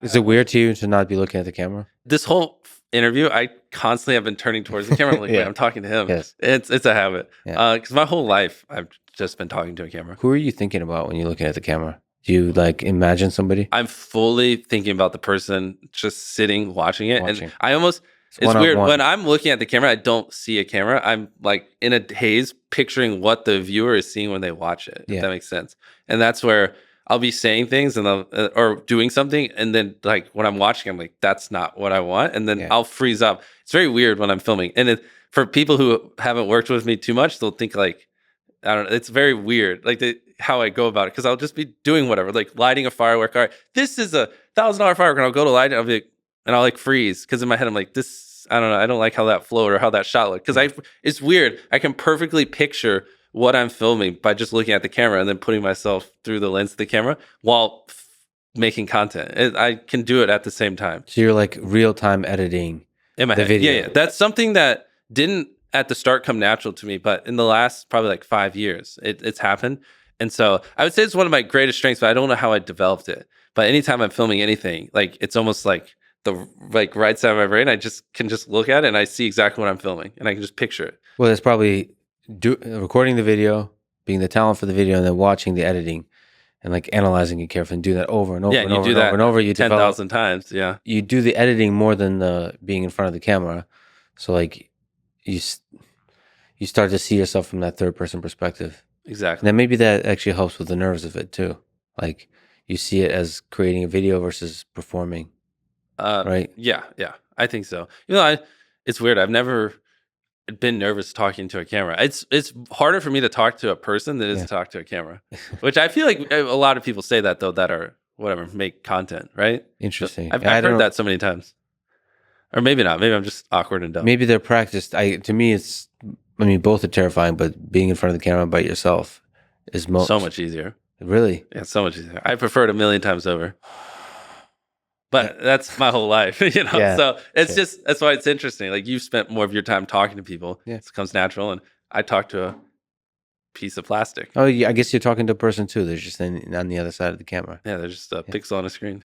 Is it weird to you to not be looking at the camera? This whole interview, I constantly have been turning towards the camera. I'm like, wait, I'm talking to him. Yes. It's a habit. Yeah. Because my whole life, I've just been talking to a camera. Who are you thinking about when you're looking at the camera? Do you like imagine somebody? I'm fully thinking about the person just sitting watching it. And I almost, it's one-on-one. weird. When I'm looking at the camera, I don't see a camera. I'm like in a haze picturing what the viewer is seeing when they watch it, if that makes sense. And that's where I'll be saying things and or doing something. And then like when I'm watching, I'm like, that's not what I want. And then I'll freeze up. It's very weird when I'm filming. And for people who haven't worked with me too much, they'll think like, I don't know. It's very weird, like how I go about it, because I'll just be doing whatever, like lighting a firework. All right, this is a $1,000 firework, and I'll go to light it. I'll be like, and I'll like freeze because in my head I'm like, this. I don't know. I don't like how that flowed or how that shot looked, because it's weird. I can perfectly picture what I'm filming by just looking at the camera and then putting myself through the lens of the camera while making content. I can do it at the same time. So you're like real time editing in my head. Video. Yeah. That's something that didn't at the start come natural to me, but in the last probably like 5 years, it's happened. And so I would say it's one of my greatest strengths, but I don't know how I developed it. But anytime I'm filming anything, like it's almost like the right side of my brain, I can just look at it and I see exactly what I'm filming and I can just picture it. Well, it's probably recording the video, being the talent for the video, and then watching the editing and like analyzing it carefully and doing that over and over and over and over and over. You 10,000 times. Yeah. You do the editing more than the being in front of the camera. So like you start to see yourself from that third person perspective. Exactly. And then maybe that actually helps with the nerves of it too. Like you see it as creating a video versus performing. Right? Yeah. I think so. It's weird. I've never been nervous talking to a camera. It's harder for me to talk to a person than it is to talk to a camera, which I feel like a lot of people say that though, that are whatever, make content, right? Interesting. So I've heard that so many times. Or maybe not. Maybe I'm just awkward and dumb. Maybe they're practiced. To me, both are terrifying, but being in front of the camera by yourself is so much easier. Really? Yeah, so much easier. I prefer it a million times over. But that's my whole life, So it's just, that's why it's interesting. Like you've spent more of your time talking to people. Yeah. It comes natural. And I talk to a piece of plastic. Oh, yeah. I guess you're talking to a person too. They're just on the other side of the camera. Yeah, they're just a pixel on a screen.